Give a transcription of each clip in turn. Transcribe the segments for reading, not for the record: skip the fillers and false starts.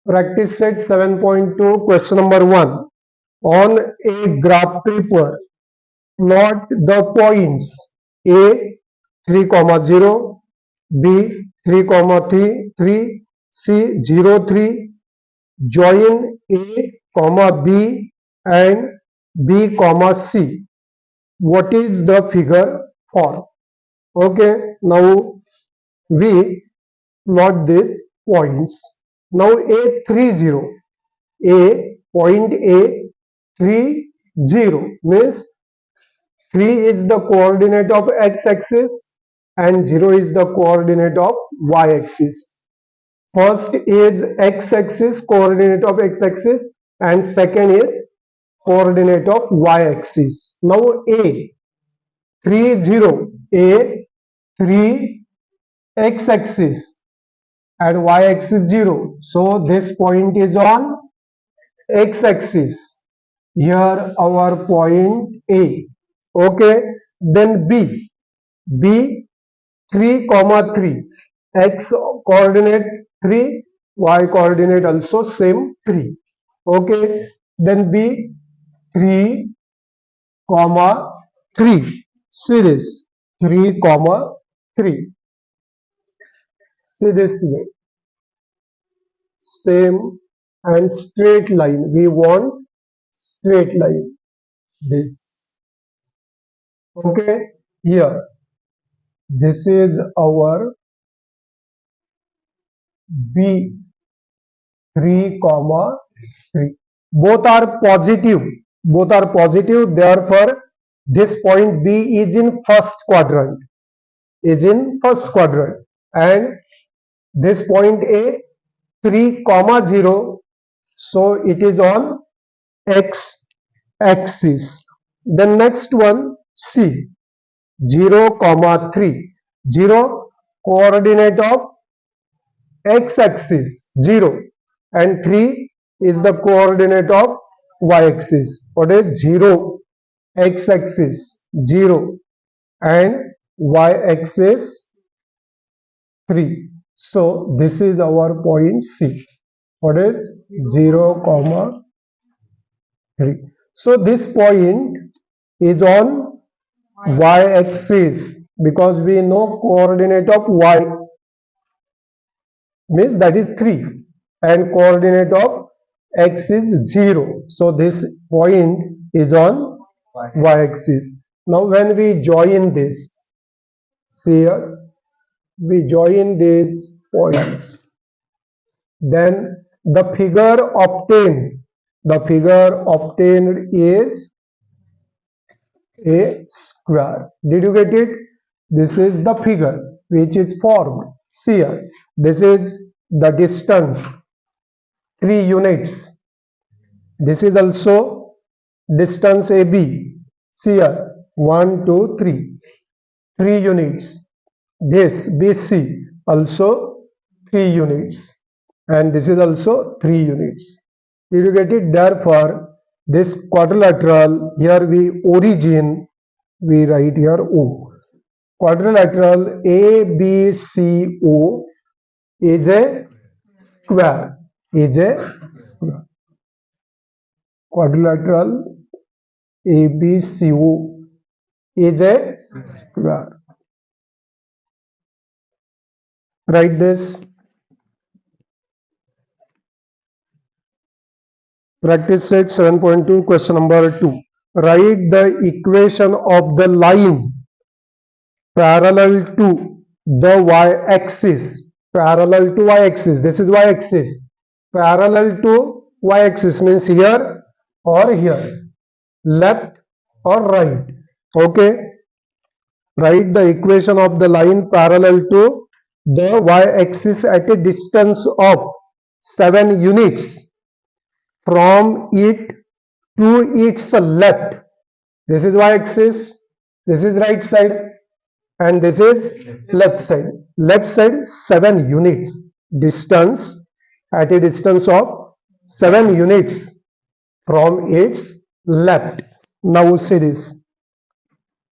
Practice set 7.2, question number 1. On a graph paper, plot the points A 3, 0, B 3, 3, C 0, 3. Join A, B and B, C. What is the figure for? Okay, now we plot these points. Now A 3, 0. A point A 3, 0 means 3 is the coordinate of x-axis and 0 is the coordinate of y-axis. First is x-axis, coordinate of x-axis, and second is coordinate of y-axis. Now A 3, 0, A 3 x-axis and y-axis 0. So this point is on x-axis. Here our point A. Okay, then B 3, 3, x coordinate 3, y coordinate also same 3. Okay, then B 3, 3. See this 3, 3. See this way, same and straight line. We want straight line. This. Okay, here this is our B 3, 3. Both are positive. Both are positive. Therefore, this point B is in first quadrant. And this point A 3, 0. So it is on x axis. The next one C 0, 3. 0 coordinate of x-axis 0 and 3 is the coordinate of y-axis. What is 0? X-axis 0 and y-axis 3. So this is our point C. What is 0, 3. So this point is on y-axis because we know coordinate of y means that is 3 and coordinate of x is 0. So this point is on y-axis. Now when we join this, see here, we join these points, then the figure obtained is a square. Did you get it? This is the figure which is formed. See here, this is the distance 3 units. This is also distance AB. See here, 1, 2, 3. 3 units. This BC also 3 units. And this is also 3 units. Did you get it? Therefore, this quadrilateral, here we origin, we write here O. Quadrilateral ABCO is a square. Quadrilateral ABCO is a square. Write this. Practice set 7.2, question number 2. Write the equation of the line parallel to the y-axis. Parallel to y-axis. This is y-axis. Parallel to y-axis means here or here. Left or right. Okay. Write the equation of the line parallel to the y-axis at a distance of 7 units from it to its left. This is y-axis, this is right side, and this is left side. Left side 7 units distance at a distance of 7 units from its left. Now see this.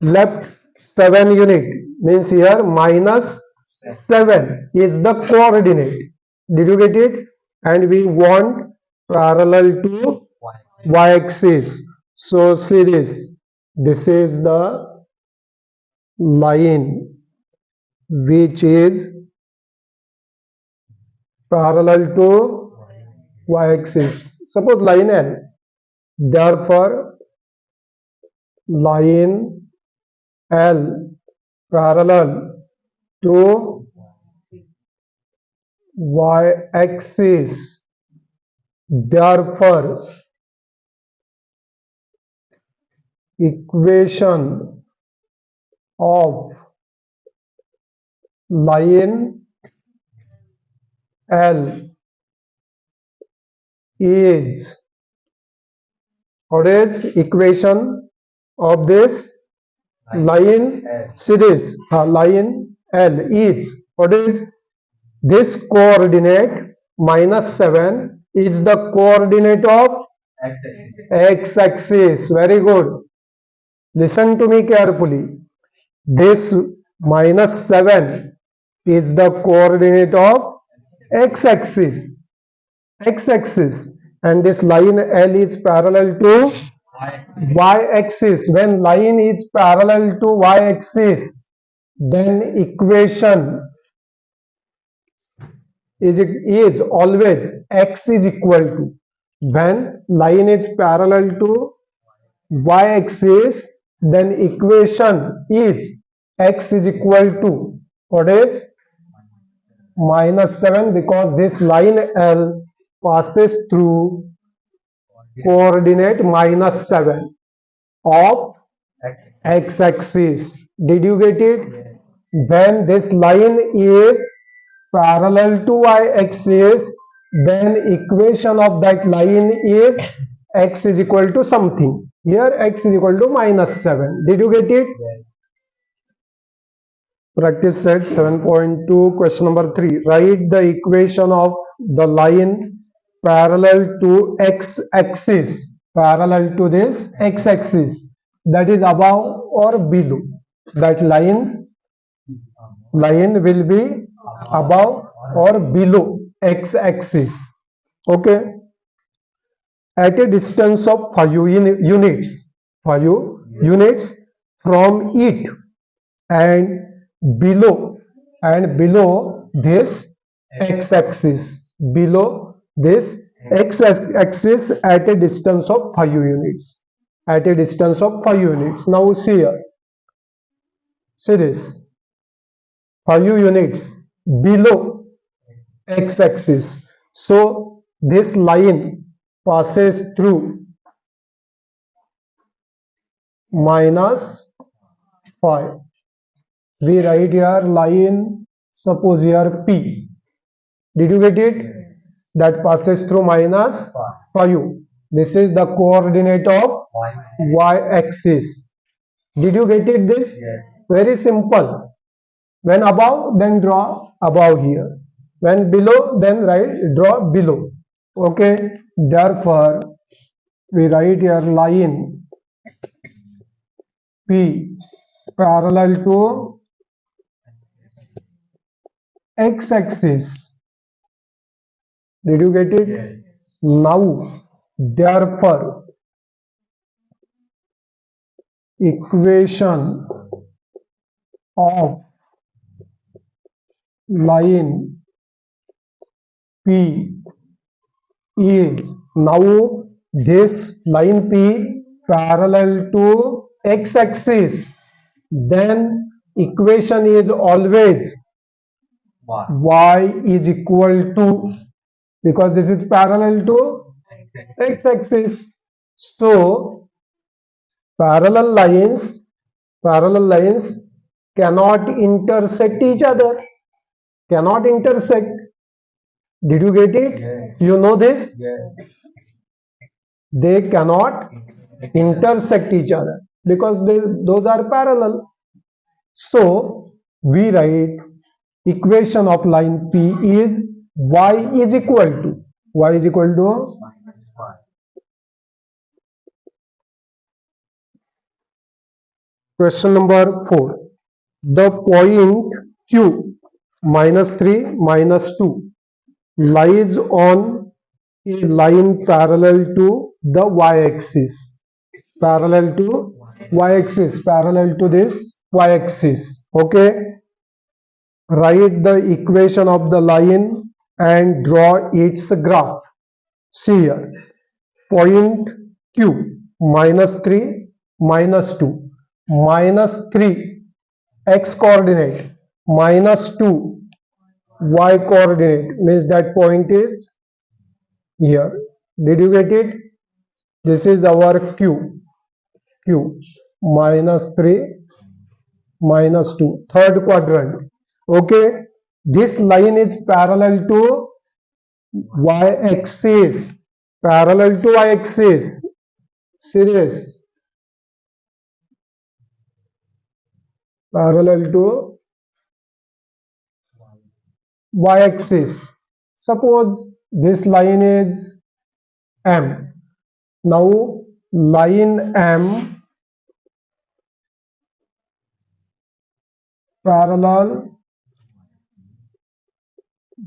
Left 7 unit means here minus 7 is the coordinate. Did you get it? and we want parallel to y-axis. So see this. This is the line which is parallel to y-axis. Suppose line L. Therefore, line L parallel to y-axis. Therefore, equation of line L is, what is equation of this line series? Line L is, what is this coordinate -7 is the coordinate of x-axis. Very good. Listen to me carefully. This -7 is the coordinate of x-axis. X-axis, and this line L is parallel to y-axis. When line is parallel to y-axis, then equation is always x is equal to. When line is parallel to y-axis, then equation is x is equal to, what is, -7, because this line L passes through coordinate -7 of x-axis. Did you get it? When this line is parallel to y-axis, then equation of that line is x is equal to something. Here x is equal to -7. Did you get it? Practice set 7.2, question number 3. Write the equation of the line parallel to x-axis, parallel to this x-axis, that is above or below. That line will be above or below x-axis. Okay. At a distance of 5 units from it, and below this x-axis, below this x-axis at a distance of 5 units, at a distance of 5 units. Now see here, see this, 5 units below x-axis. So this line passes through -5. We write here line, suppose here P. Did you get it? That passes through -5. This is the coordinate of y-axis. Did you get it? This very simple. When above, then draw above here. When below, then draw below. Okay. Therefore, we write here line P parallel to x-axis. Did you get it? Yes. Now, therefore, equation of line P is, now this line P parallel to x-axis, then equation is always y is equal to, because this is parallel to x-axis. So parallel lines cannot intersect each other, cannot intersect. Did you get it? Yes. You know this? Yes. They cannot intersect each other because those are parallel. So we write equation of line P is y is equal to question number 4. The point Q -3 -2 lies on a line parallel to the y-axis, parallel to y-axis, parallel to this y-axis. Okay, write the equation of the line and draw its graph. See here, point Q, -3, -2, -3 x coordinate, -2 y coordinate, means that point is here. Did you get it? This is our Q. Q, -3, -2, third quadrant. Okay, this line is parallel to y-axis, parallel to y-axis. Serious, parallel to y-axis. Suppose this line is M. Now line M parallel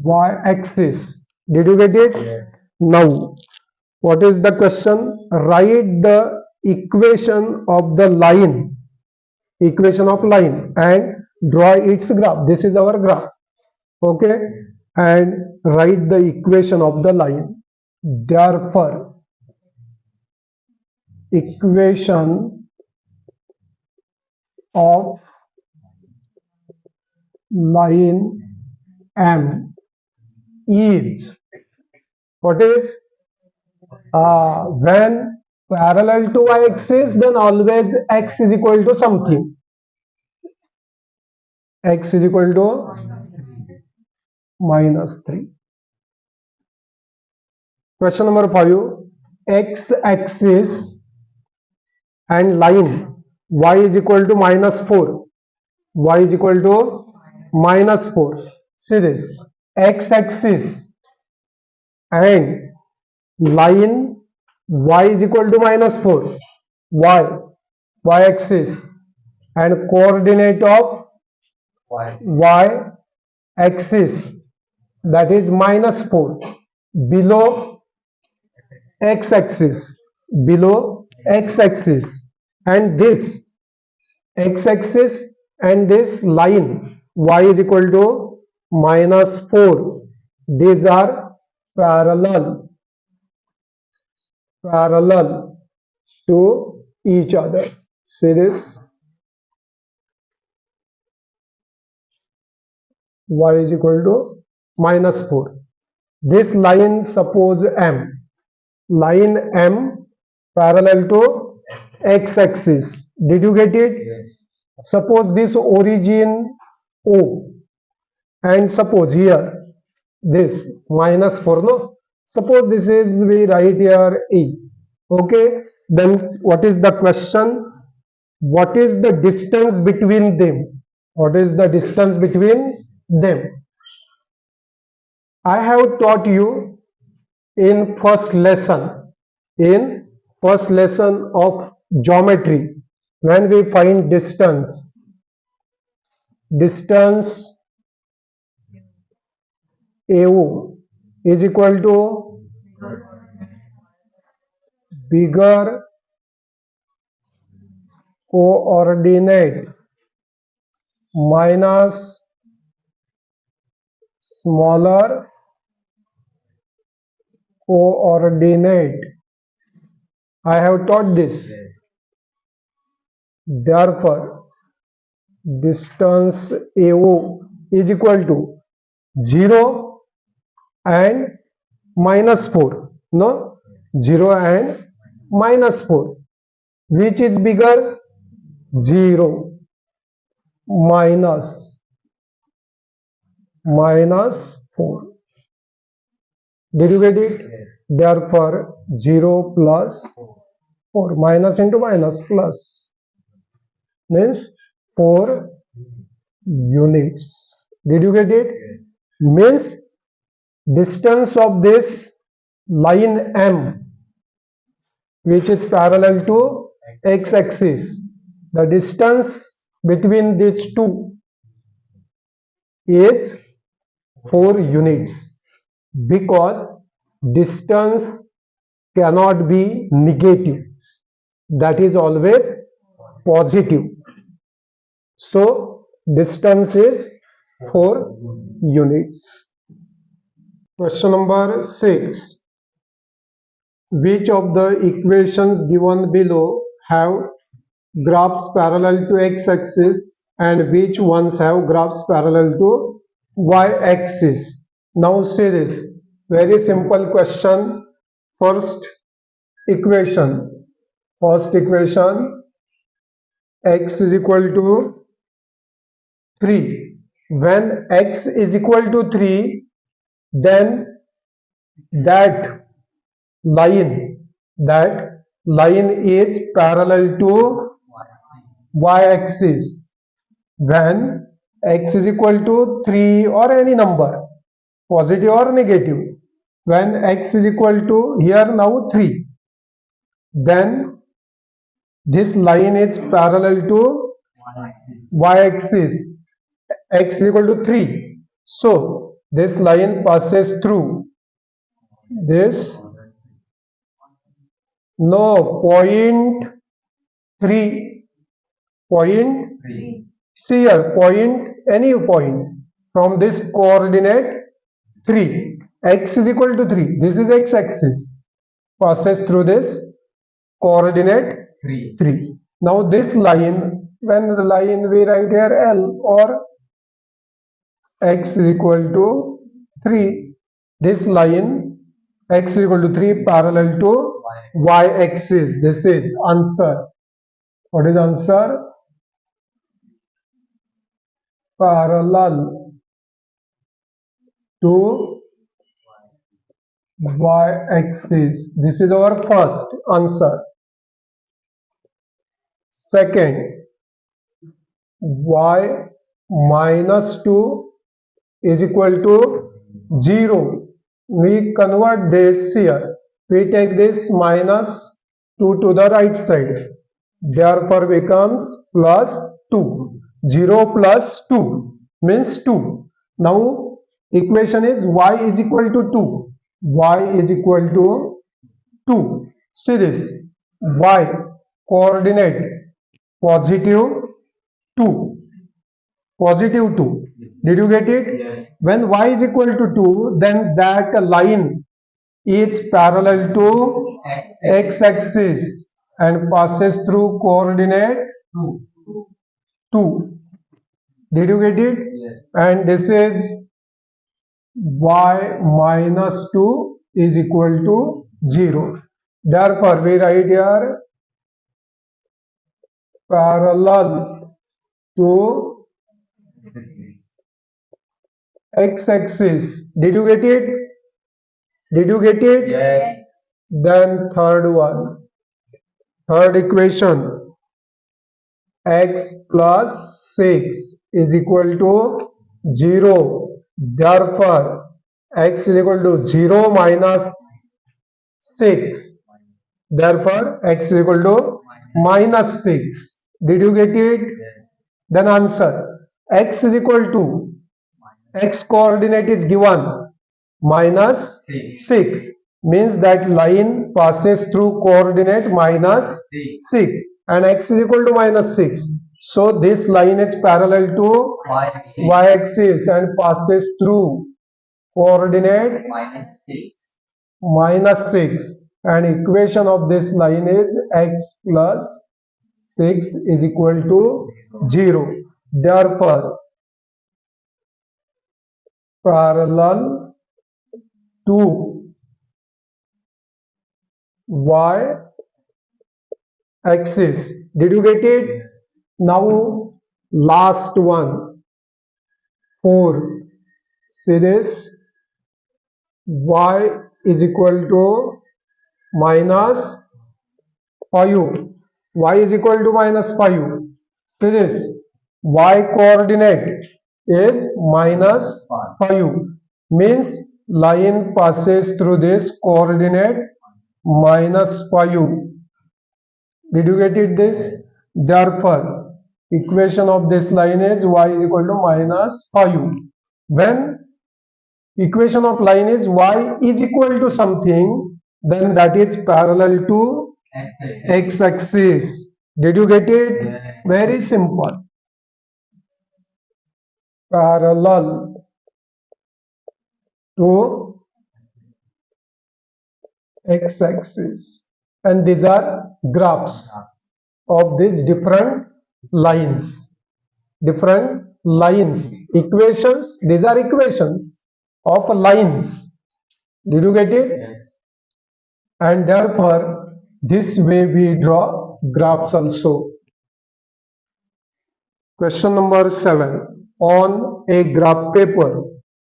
y-axis. Did you get it? Yeah. Now what is the question? Write the equation of the line, equation of line, and draw its graph. This is our graph. Okay, and write the equation of the line. Therefore, equation of line M is, what is, when parallel to y-axis, then always x is equal to something. X is equal to -3. Question number 5. X-axis and line y is equal to -4. Y is equal to -4. See this, x-axis and line y is equal to -4. Y, y-axis, and coordinate of y-axis, that is -4, below x-axis, below x-axis, and this x-axis and this line y is equal to -4. These are parallel to each other. See this, y is equal to -4. This line, suppose M, line M parallel to x-axis. Did you get it? Yes. Suppose this origin O, and suppose here this -4, no? Suppose this is, we write here E. Okay, then what is the question? What is the distance between them? What is the distance between them? I have taught you in first lesson of geometry, when we find distance AO is equal to bigger coordinate minus smaller coordinate. I have taught this. Therefore, distance AO is equal to 0 and -4. No, 0 and -4. Which is bigger? 0 minus -4. Did you get it? Therefore, 0 plus 4, minus into minus plus, means 4 units. Did you get it? Means distance of this line M, which is parallel to x-axis, the distance between these two is 4 units, because Distance cannot be negative. That is always positive. So distance is 4 units. Question number 6. Which of the equations given below have graphs parallel to x-axis and which ones have graphs parallel to y-axis? Now see this. Very simple question. First equation. X is equal to 3. When x is equal to 3, then that line is parallel to y-axis. When x is equal to 3 or any number, positive or negative, when x is equal to here now 3, then this line is parallel to y-axis. X is equal to 3. So this line passes through this point 3. See here, any point from this coordinate 3. X is equal to 3. This is x-axis. Passes through this coordinate 3. Now this line, when the line we write here L, or x is equal to 3. This line x is equal to 3 parallel to y-axis. This is answer. What is answer? Parallel to y-axis. This is our first answer. Second, y minus 2 is equal to 0. We convert this here. We take this minus 2 to the right side. Therefore becomes plus 2. 0 plus 2 means 2. Now equation is y is equal to 2. Y is equal to 2. See this. Y coordinate positive 2. Positive 2. Did you get it? Yes. When y is equal to 2, then that line is parallel to x-axis and passes through coordinate 2. Did you get it? Yes. And this is y minus 2 is equal to 0. Therefore, we write here parallel to x-axis. Did you get it? Did you get it? Yes. Then third one. Third equation. X plus 6 is equal to 0. Therefore, x is equal to 0 minus 6. Therefore, x is equal to minus 6. Did you get it? Then answer. X is equal to, x coordinate is given minus 6. Means that line passes through coordinate minus 6 and x is equal to minus 6. So this line is parallel to y-axis and passes through coordinate minus 6. And equation of this line is x plus 6 is equal to 0. Therefore, parallel to y-axis. Did you get it? Now last one, 4. See this, y is equal to minus 5. Y is equal to minus 5. See this, y coordinate is minus 5. Means line passes through this coordinate minus 5. Did you get it this? Therefore, equation of this line is y is equal to minus 5. When Equation of line is y is equal to something, then that is parallel to x-axis. Did you get it? Very simple. Parallel to x-axis, and these are graphs of these different lines. Equations, these are equations of lines. Did you get it? Yes. And therefore this way we draw graphs also. Question number 7. On a graph paper,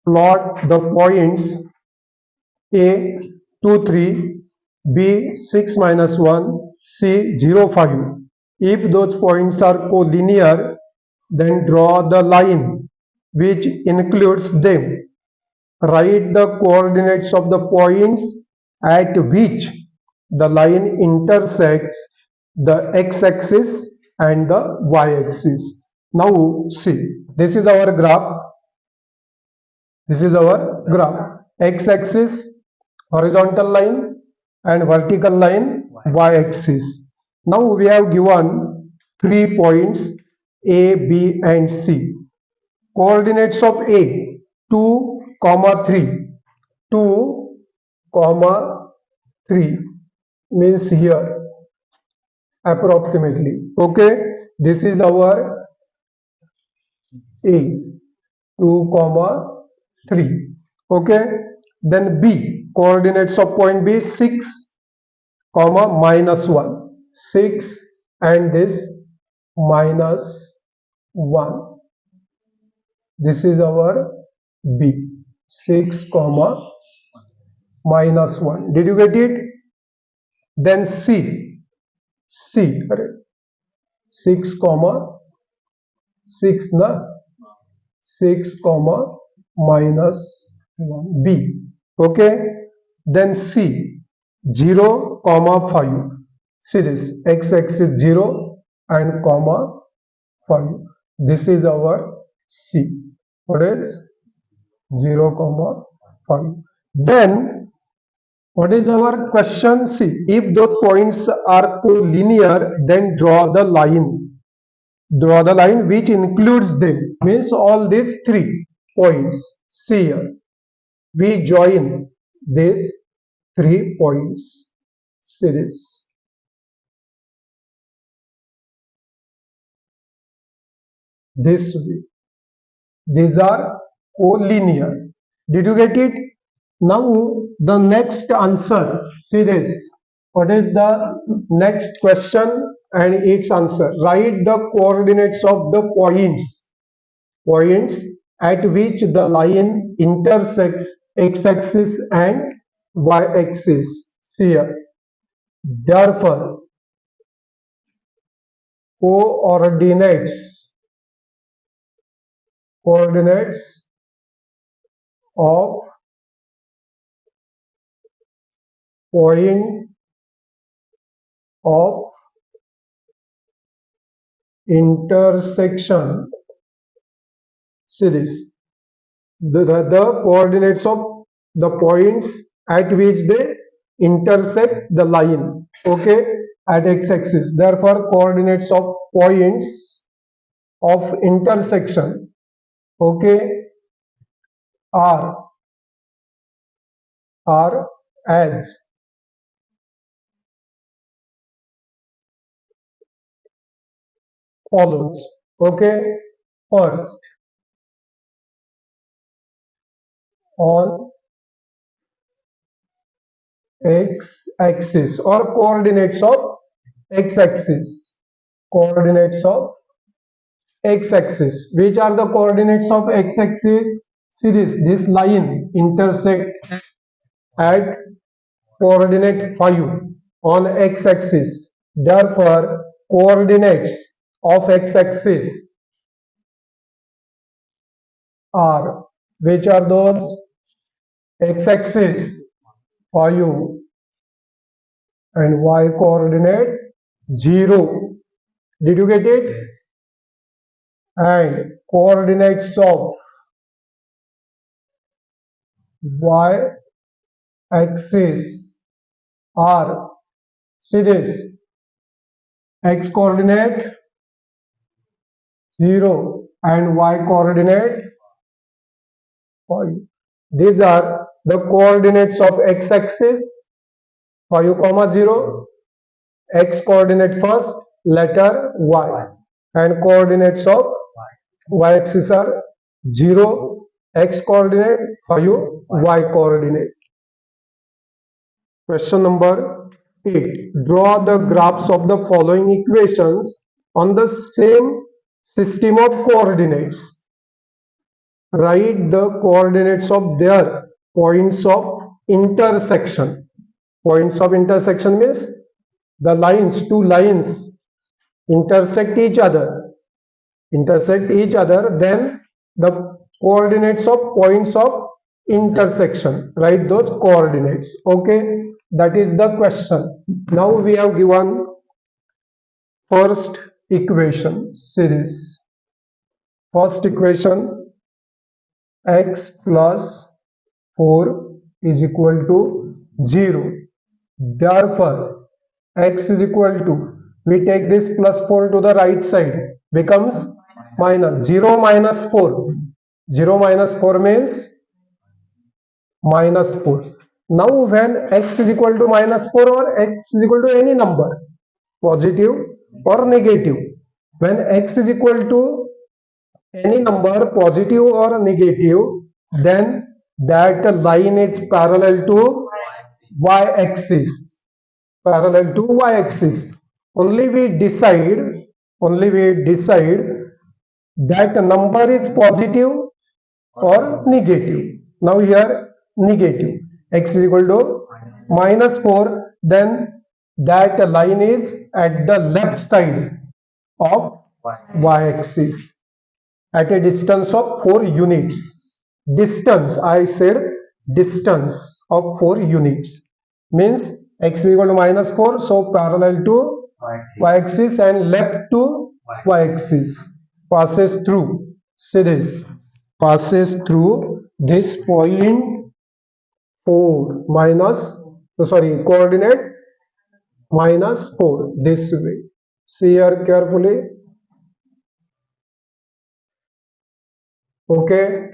plot the points A 2 3, B 6 minus 1, C 0 5. If those points are collinear, then draw the line which includes them. Write the coordinates of the points at which the line intersects the x-axis and the y-axis. Now see, this is our graph. X-axis, horizontal line, and vertical line, y-axis. Now we have given 3 points A, B, and C. Coordinates of A 2, 3. 2, 3 means here approximately. Okay, this is our A 2, 3. Okay, then B, coordinates of point B 6, minus 1. 6 and this minus 1. This is our B. 6, minus 1. Did you get it? Then C, 6, 6 na? 6, minus 1. B. Okay. Then C, 0, 5. See this, x-axis 0 and 5. This is our C. What is 0, 5. Then what is our question? See, if those points are collinear, then draw the line. Draw the line which includes them. Means all these 3 points. See here. We join these 3 points. See this. This way. These are collinear. Did you get it? Now the next answer. See this. What is the next question and its answer? Write the coordinates of the points at which the line intersects x-axis and y-axis. See here. Therefore, coordinates of point of intersection. See this. The coordinates of the points at which they intersect the line. Okay, at x-axis. Therefore, coordinates of points of intersection. Okay, are as follows. Okay, first, on x-axis or coordinates of x-axis. Which are the coordinates of x-axis? See this line intersect at coordinate 5 on x-axis. Therefore, coordinates of x-axis are, which are those? X-axis 5 and y coordinate 0. Did you get it? And coordinates of y axis are, see this, x coordinate 0 and y coordinate 5. These are the coordinates of x axis 5, 0, x coordinate first, letter y, and coordinates of y axis are 0, x coordinate 5, y coordinate. Question number 8. Draw the graphs of the following equations on the same system of coordinates. Write the coordinates of their points of intersection. Points of intersection means the lines, two lines intersect each other, then the coordinates of points of intersection, write those coordinates. Okay, that is the question. Now we have given first equation series. First equation, x plus 4 is equal to 0. Therefore, x is equal to, we take this plus 4 to the right side, becomes minus 0 minus 4. 0 minus 4 means minus 4. Now when x is equal to minus 4 or x is equal to any number, positive or negative, when x is equal to any number, positive or negative, then that line is parallel to y-axis. Parallel to y-axis. Only we decide that number is positive or negative. Now here negative, x is equal to minus 4, then that line is at the left side of y-axis at a distance of 4 units. Distance, I said distance of 4 units, means x is equal to minus 4, so parallel to y-axis and left to y-axis, passes through, see this, passes through this point 4 minus, coordinate minus 4, this way. See here carefully. Okay,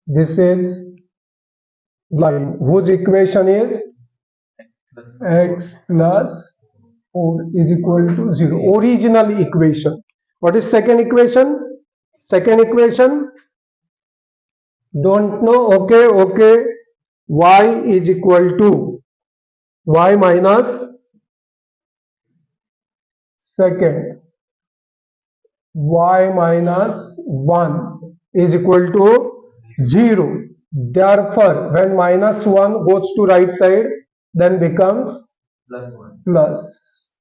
this is line whose equation is x plus 4 is equal to 0. Original equation. What is second equation? Second equation, don't know. Okay, y is equal to y minus second, y minus 1 is equal to 0. Therefore, when minus 1 goes to right side, then becomes plus.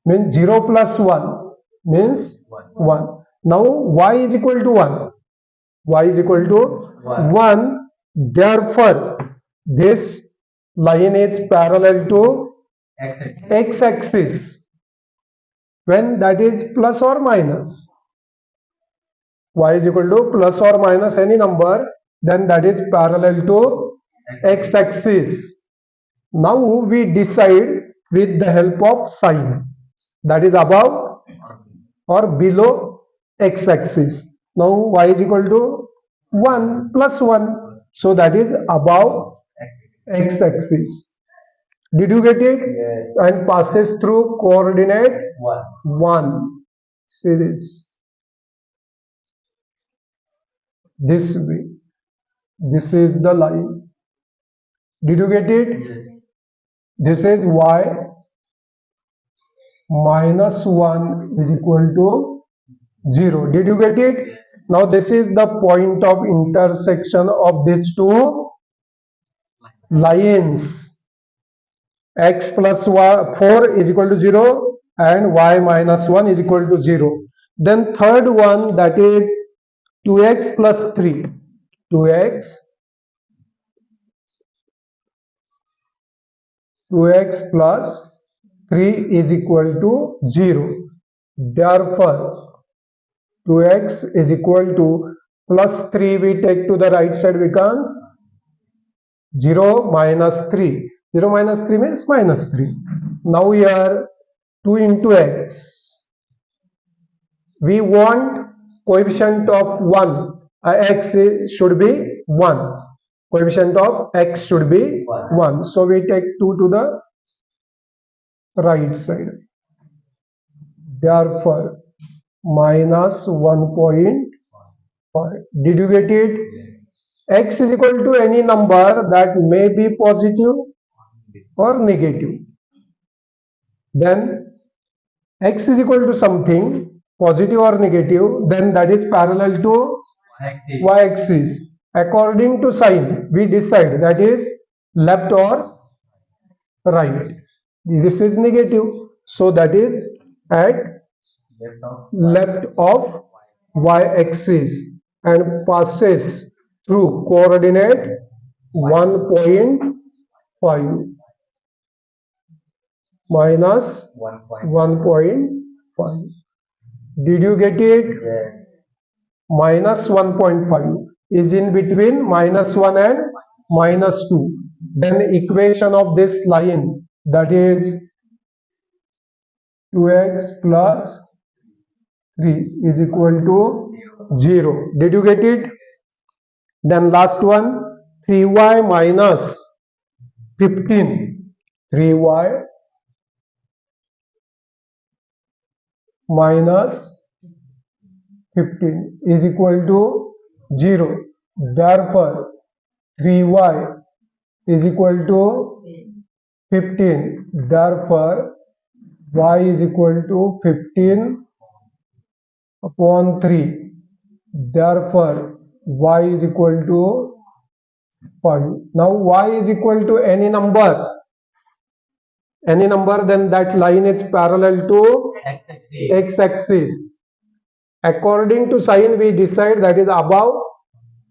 Means 0 plus 1 means 1. Now y is equal to 1. Y is equal to 1. Therefore, this line is parallel to x-axis. When that is plus or minus, y is equal to plus or minus any number, then that is parallel to x-axis. Now we decide with the help of sign, that is above or below x-axis. Now y is equal to 1 plus 1, so that is above x-axis. Did you get it? Yes. And passes through coordinate 1. See this way. This is the line. Did you get it? Yes. This is y minus 1 is equal to 0. Did you get it? Yes. Now this is the point of intersection of these two lines. X plus 4 is equal to 0 and y minus 1 is equal to 0. Then third one, that is 2x plus 3. 2x plus 3 is equal to 0. Therefore, 2x is equal to plus 3 we take to the right side becomes 0 minus 3. 0 minus 3 means minus 3. Now here 2 into x. We want coefficient of 1. X should be 1. Coefficient of x should be 1. So we take 2 to the right side. Therefore, minus 1.5. Did you get it? X is equal to any number that may be positive or negative. Then x is equal to something positive or negative, then that is parallel to y-axis. According to sign, we decide that is left or right. This is negative, so that is at left of y-axis and passes through coordinate 1.5 minus 1.5. Did you get it? Yes. Minus 1.5 is in between minus 1 and minus 2. Then equation of this line, that is 2x plus 3 is equal to 0. Did you get it? Then last one, 3y minus 15. 3y minus 15 is equal to 0. Therefore, 3y is equal to 15. Therefore, y is equal to 15 upon 3. Therefore, y is equal to 5. Now, y is equal to any number. Any number, then that line is parallel to x-axis. According to sign, we decide that is above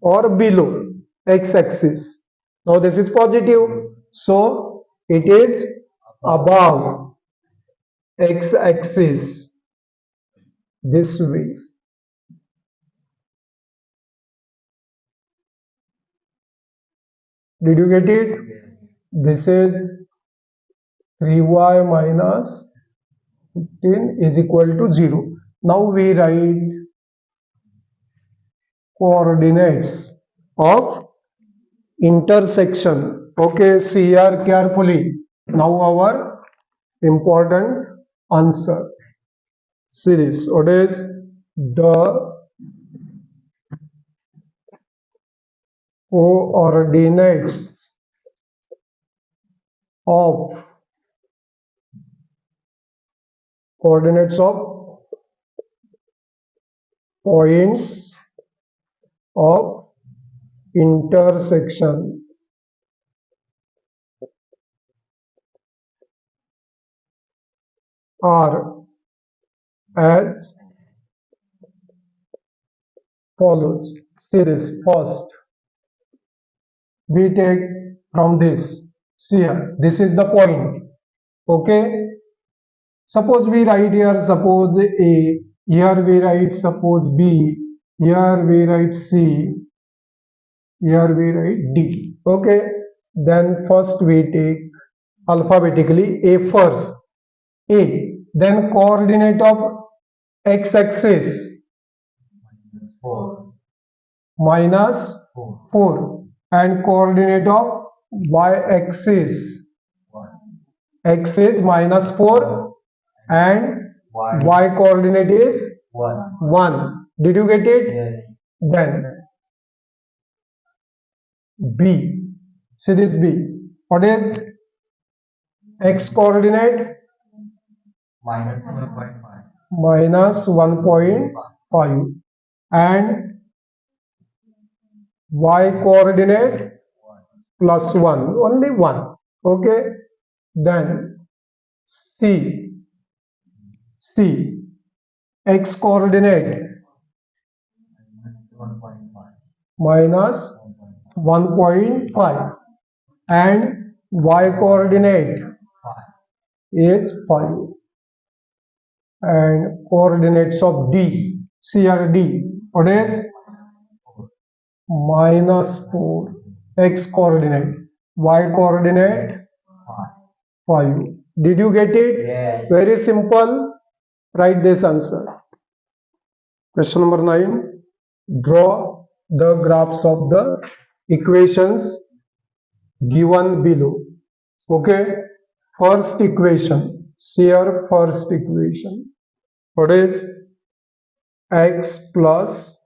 or below x-axis. Now this is positive, so it is above x-axis this way. Did you get it? This is 3y minus 15 is equal to 0. Now we write coordinates of intersection. Okay, see here carefully. Now our important answer. See this. What is the coordinates of points of intersection are as follows. See this. First, we take from this. See here, this is the point. Okay. Suppose we write here, suppose A, here we write suppose B, here we write C, here we write D. Okay, then first we take alphabetically A first. A, then coordinate of x-axis minus 4 and coordinate of y-axis x is minus 4 and y coordinate is 1. Did you get it? Yes. Then B. See this B. What is x coordinate? Minus 1.5. Minus 1.5 and y coordinate plus 1. Only 1. Okay. Then C. X coordinate minus 1.5 and y coordinate is 5 and coordinates of D. C here D. What is? Minus 4. X coordinate. Y coordinate 5. Did you get it? Yes. Very simple. Write this answer. Question number 9. Draw the graphs of the equations given below. Okay. First equation. See your first equation. What is x plus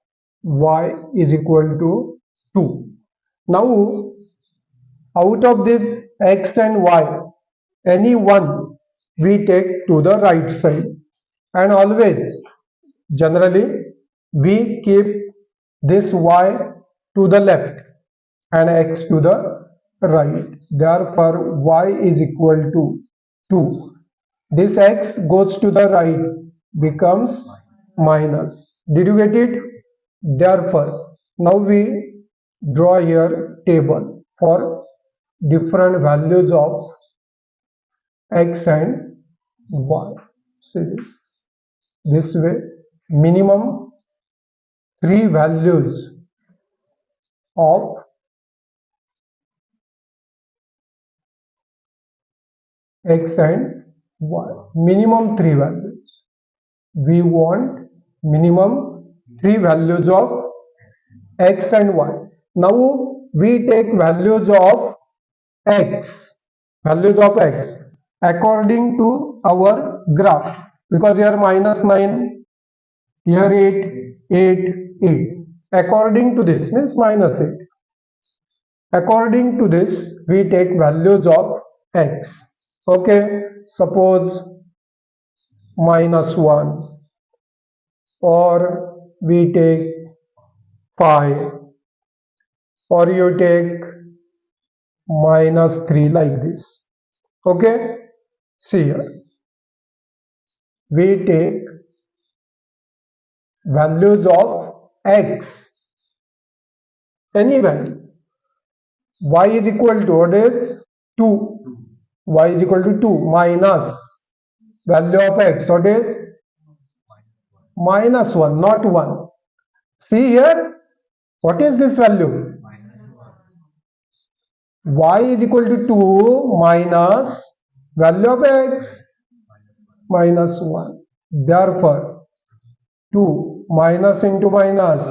y is equal to 2. Now, out of this x and y, any one we take to the right side, and always generally we keep this y to the left and x to the right. Therefore, y is equal to 2. This x goes to the right, becomes minus. Did you get it? Therefore, now we draw here table for different values of x and y. See this way, minimum 3 values of x and y. Minimum 3 values. We want minimum 3 values of x and y. Now we take values of x, according to our graph, because here -9, here 8. According to this means -8. According to this, we take values of x. Okay, suppose -1, or we take 5, or you take -3, like this. Okay, see here, we take values of x, any value. Y is equal to, what is 2? Y is equal to 2 minus value of x, what is -1, not 1. See here, what is this value? Y is equal to 2 minus value of x, -1. Therefore, 2 minus into minus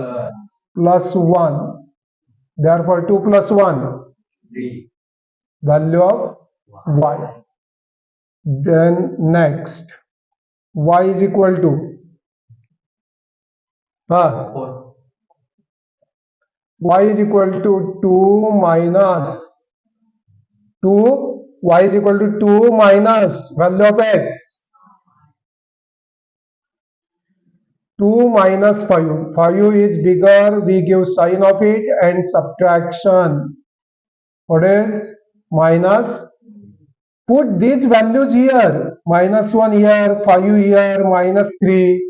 plus 1. Therefore, 2 plus 1, 3. value of y. Then next, y is equal to y is equal to 2 minus 2. Y is equal to 2 minus value of x, 2 minus 5. 5 is bigger, we give sign of it and subtraction. What is minus? Put these values here, -1 here, 5 here, -3.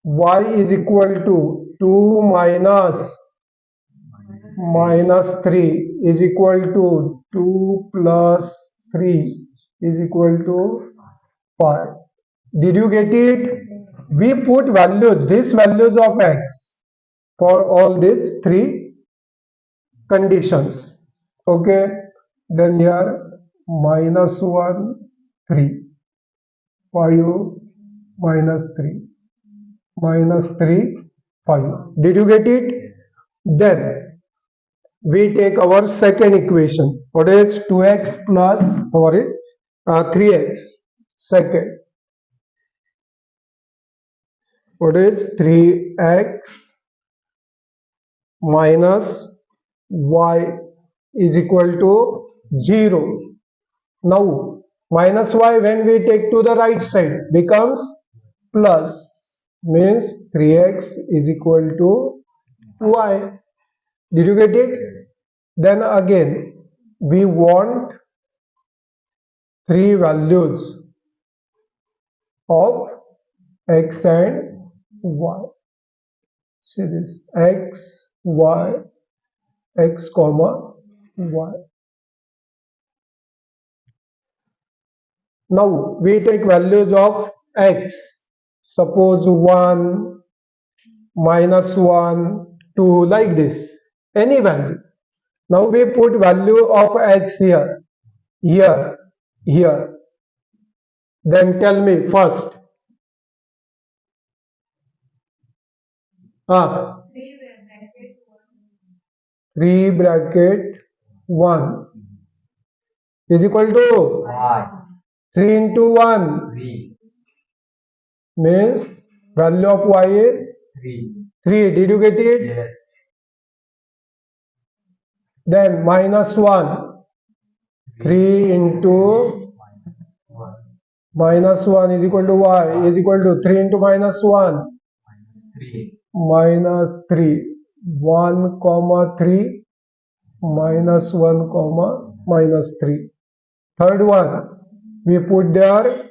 Y is equal to 2 minus -3 is equal to 2 plus 3 is equal to 5. Did you get it? We put values, these values of x for all these 3 conditions. Okay, then here -1, 3, 5, -3, -3, 5. Did you get it? Then we take our second equation. What is 2x plus 3x? Second. What is 3x minus y is equal to 0. Now minus y, when we take to the right side, becomes plus, means 3x is equal to y. Did you get it? Then again, we want 3 values of x and y. See this, x, y, x comma y. Now we take values of x. Suppose 1, -1, 2, like this. any value. Now we put value of x here, here, here. Then tell me first. 3 bracket 1 is equal to Y. 3 into 1 3. means value of y is 3. 3. Did you get it? Yes. Then minus 1. 3 into minus 1 is equal to y is equal to 3 into minus 1 3. minus 3. 1 comma 3 minus 1 comma minus 3. Third one, we put there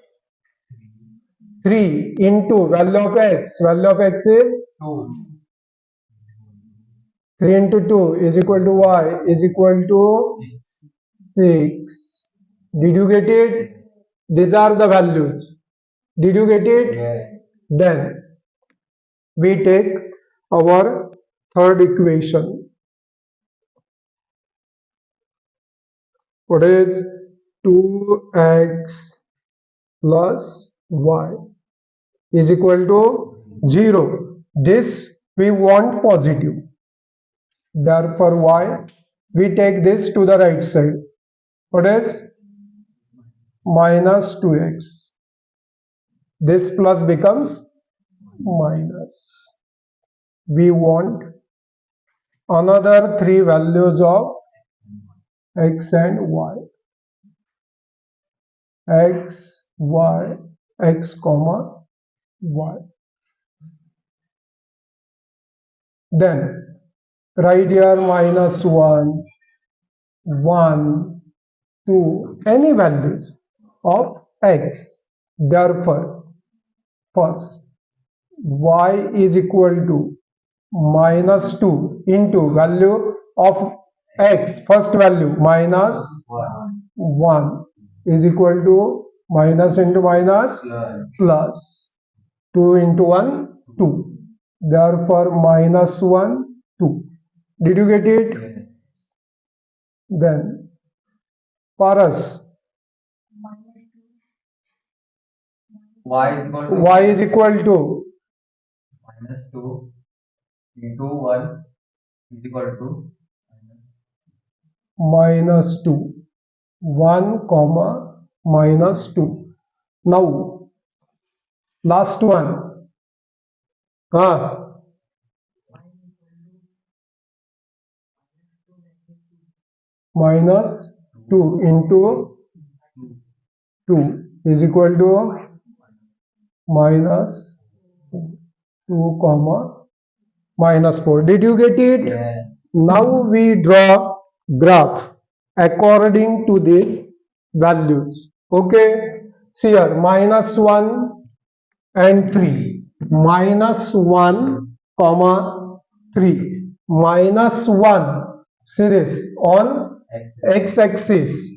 3 into value of x. Value of x is 2. 3 into 2 is equal to y is equal to 6. Did you get it? These are the values. Did you get it? Yes. Then we take our third equation. What is 2x plus y is equal to 0. This we want positive. Therefore, y, we take this to the right side. What is? Minus 2x. This plus becomes minus. We want another 3 values of x and y. X, y, x comma y. Then write here minus 1, 1, 2, any values of x. Therefore, first y is equal to minus 2 into value of x, first value minus 1 is equal to minus into minus plus 2 into 1 2. Therefore minus 1 2. Did you get it? Yes. Then Paras, Y is equal to y is equal to minus 2 into 1 is equal to minus 2, 1 comma minus 2. Now last one. Minus 2 into 2 is equal to minus 2 comma minus 4. Did you get it? yes. Now we draw graph according to these values. Okay. See here minus 1 and 3. Minus 1 comma 3. Minus 1 series on x-axis.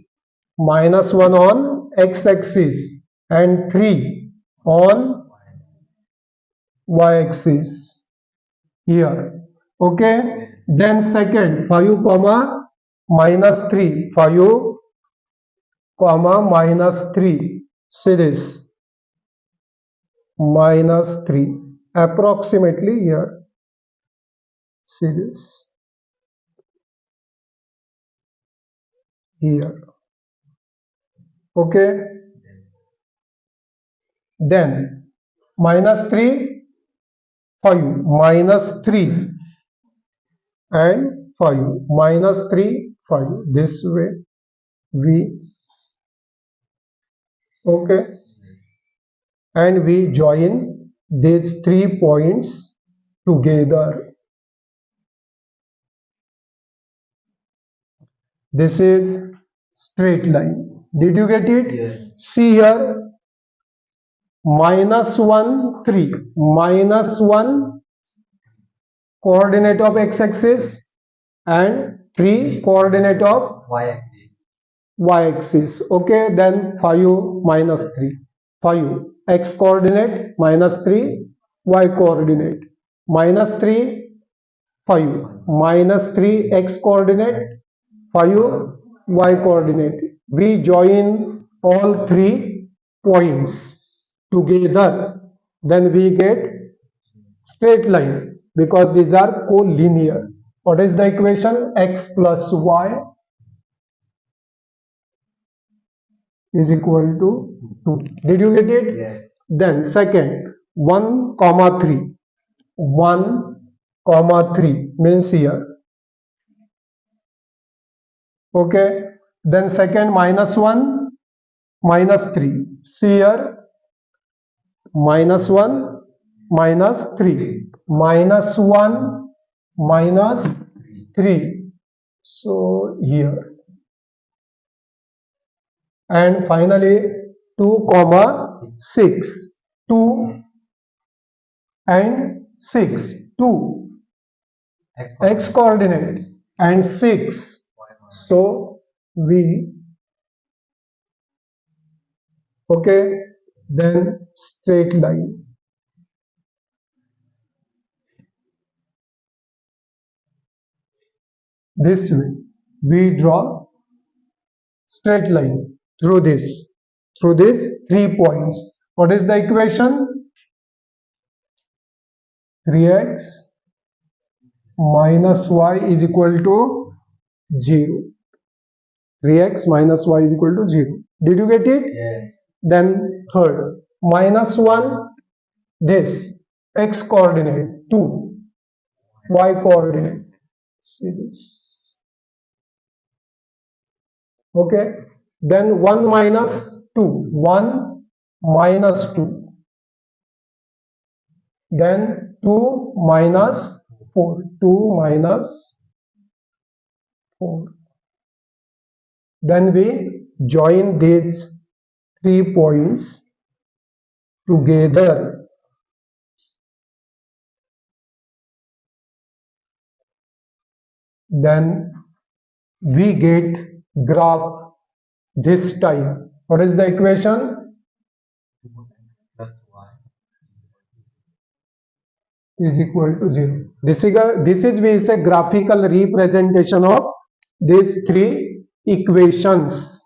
Minus 1 on x-axis and 3 on y-axis here. Okay. Then second 5 comma minus 3. 5 comma minus 3 series. Minus 3 approximately here series here. Okay. Then minus 3 5 minus 3 and 5 minus 3 5 this way we okay, and we join these 3 points together. This is straight line. Did you get it? Yes. See here minus 1 3 minus 1 coordinate of x-axis and 3 coordinate of Y-axis. y-axis. Okay, then 5 minus 3 5 x coordinate minus 3 y coordinate minus 3 5 minus 3 x coordinate, 5 y coordinate. We join all 3 points together, then we get straight line because these are collinear. What is the equation? X plus y is equal to 2. Did you get it? Yes. Then second, 1 comma 3. 1 comma 3 means here. Okay. Then second, minus 1 minus 3. See here, minus 1 minus 3. Minus 1 minus 3. So here. And finally 2 comma 6. 2 and 6. 2 x coordinate and 6. So we, okay, then straight line. This way we draw straight line through these 3 points. What is the equation? 3x minus y is equal to 0. 3x minus y is equal to 0. Did you get it? Yes. Then third, minus 1, this x coordinate, 2 y coordinate. See this. Okay. Then 1 minus 2. 1 minus 2. Then 2 minus 4. 2 minus 4. Then we join these 3 points together. Then we get graph this time. What is the equation? 2x plus y Is equal to 0. This is we say graphical representation of these 3 equations.